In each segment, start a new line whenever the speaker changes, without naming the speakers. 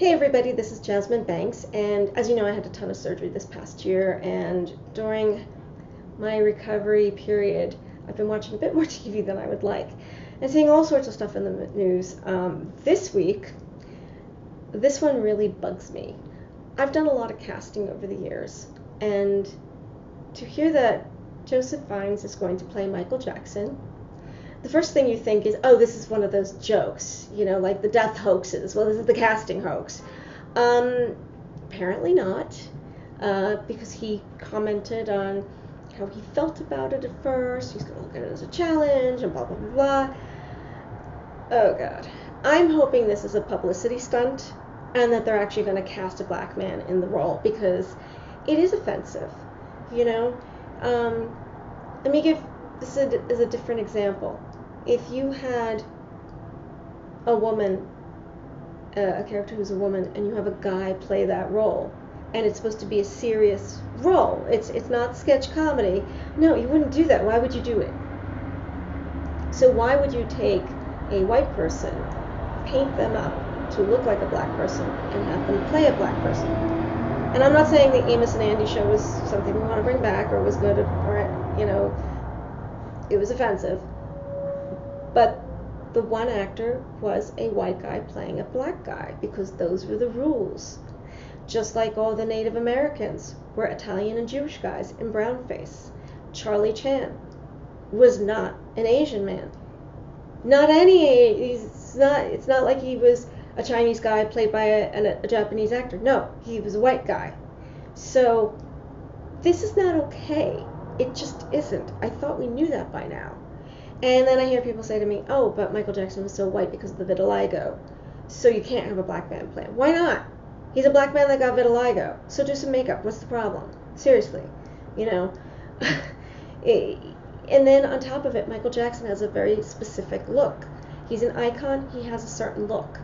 Hey everybody, this is Jasmine Banks, and as you know, I had a ton of surgery this past year, and during my recovery period, I've been watching a bit more TV than I would like, and seeing all sorts of stuff in the news. This week, this one really bugs me. I've done a lot of casting over the years, and to hear that Joseph Fiennes is going to play Michael Jackson, the first thing you think is, oh, this is one of those jokes, like the death hoaxes. Well, this is the casting hoax. Apparently not, because he commented on how he felt about it at first. He's going to look at it as a challenge and blah, blah, blah, blah. Oh, God. I'm hoping this is a publicity stunt and that they're actually going to cast a black man in the role, because it is offensive, Let me give this as a different example. If you had a woman, a character who's a woman, and you have a guy play that role, and it's supposed to be a serious role, it's not sketch comedy, no, you wouldn't do that. Why would you do it? So why would you take a white person, paint them up to look like a black person, and have them play a black person? And I'm not saying the Amos and Andy show was something we want to bring back, or was good, or, it was offensive. But the one actor was a white guy playing a black guy, because those were the rules. Just like all the Native Americans were Italian and Jewish guys in brownface. Charlie Chan was not an Asian man. It's not like he was a Chinese guy played by a Japanese actor. No, he was a white guy. So this is not okay. It just isn't. I thought we knew that by now. And then I hear people say to me, oh, but Michael Jackson was so white because of the vitiligo, so you can't have a black man play him. Why not? He's a black man that got vitiligo, so do some makeup. What's the problem? Seriously, And then on top of it, Michael Jackson has a very specific look. He's an icon. He has a certain look.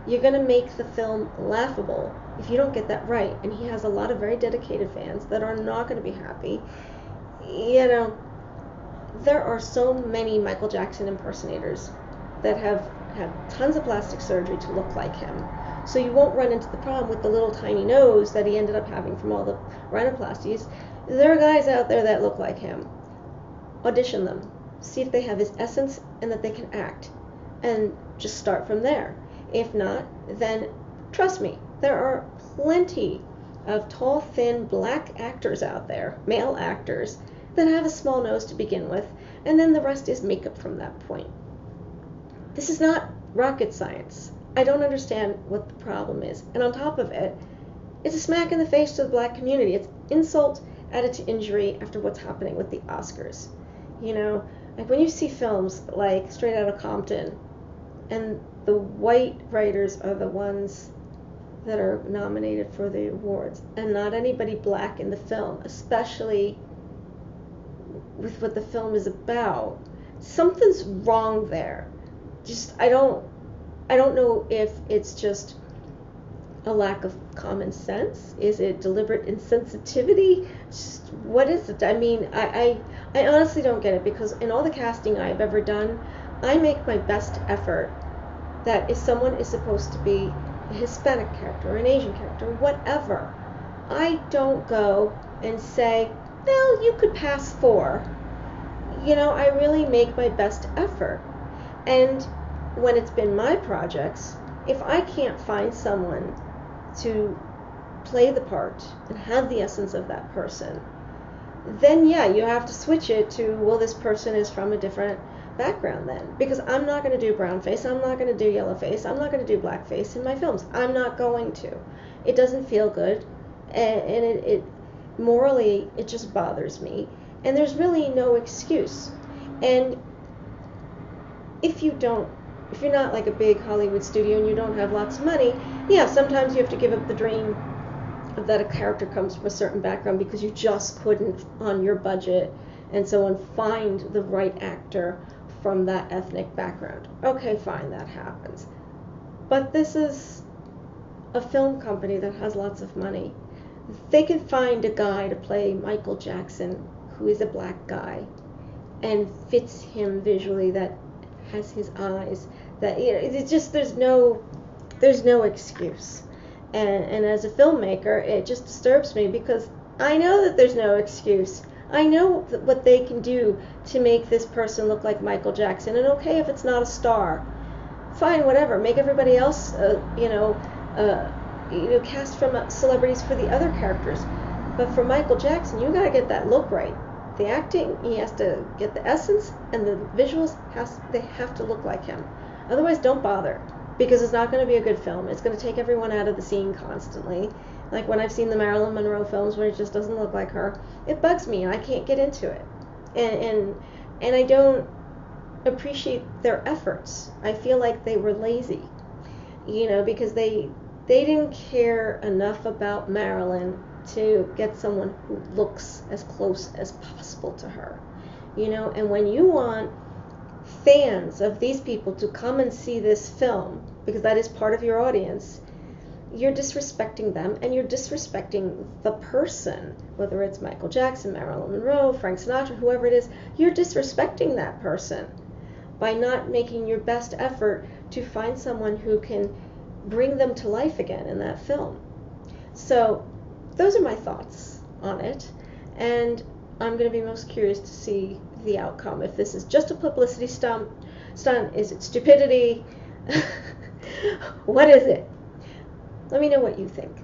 You're going to make the film laughable if you don't get that right. And he has a lot of very dedicated fans that are not going to be happy. There are so many Michael Jackson impersonators that have had tons of plastic surgery to look like him. So you won't run into the problem with the little tiny nose that he ended up having from all the rhinoplasties. There are guys out there that look like him. Audition them. See if they have his essence and that they can act. And just start from there. If not, then trust me, there are plenty of tall, thin, black actors out there, male actors, that have a small nose to begin with, and then the rest is makeup from that point. This is not rocket science. I don't understand what the problem is. And on top of it, it's a smack in the face to the black community. It's insult added to injury after what's happening with the Oscars. Like when you see films like Straight Outta Compton, and the white writers are the ones that are nominated for the awards, and not anybody black in the film, especially with what the film is about, something's wrong there. I don't know if it's just a lack of common sense. Is it deliberate insensitivity? What is it? I honestly don't get it, because in all the casting I've ever done, I make my best effort that if someone is supposed to be a Hispanic character or an Asian character, whatever, I don't go and say, well, you could pass for. I really make my best effort. And when it's been my projects, if I can't find someone to play the part and have the essence of that person, then yeah, you have to switch it to, well, this person is from a different background then. Because I'm not going to do brown face, I'm not going to do yellow face, I'm not going to do black face in my films. I'm not going to. It doesn't feel good, and it morally, it just bothers me. And there's really no excuse. And if you're not like a big Hollywood studio and you don't have lots of money, yeah, sometimes you have to give up the dream of that a character comes from a certain background because you just couldn't on your budget and so find the right actor from that ethnic background. Okay, fine, that happens. But this is a film company that has lots of money. They can find a guy to play Michael Jackson who is a black guy and fits him visually, that has his eyes, that it's just there's no excuse. And as a filmmaker, it just disturbs me because I know that there's no excuse. I know what they can do to make this person look like Michael Jackson. And okay, if it's not a star, fine, whatever. Make everybody else, cast from celebrities for the other characters. But for Michael Jackson, you got to get that look right. The acting, he has to get the essence, and the visuals they have to look like him. Otherwise, don't bother, because it's not going to be a good film. It's going to take everyone out of the scene constantly. Like when I've seen the Marilyn Monroe films where it just doesn't look like her, it bugs me and I can't get into it. And I don't appreciate their efforts. I feel like they were lazy, because they didn't care enough about Marilyn to get someone who looks as close as possible to her. And when you want fans of these people to come and see this film, because that is part of your audience, you're disrespecting them and you're disrespecting the person, whether it's Michael Jackson, Marilyn Monroe, Frank Sinatra, whoever it is. You're disrespecting that person by not making your best effort to find someone who can bring them to life again in that film. So those are my thoughts on it, and I'm going to be most curious to see the outcome. If this is just a publicity stunt, is it stupidity? What is it? Let me know what you think.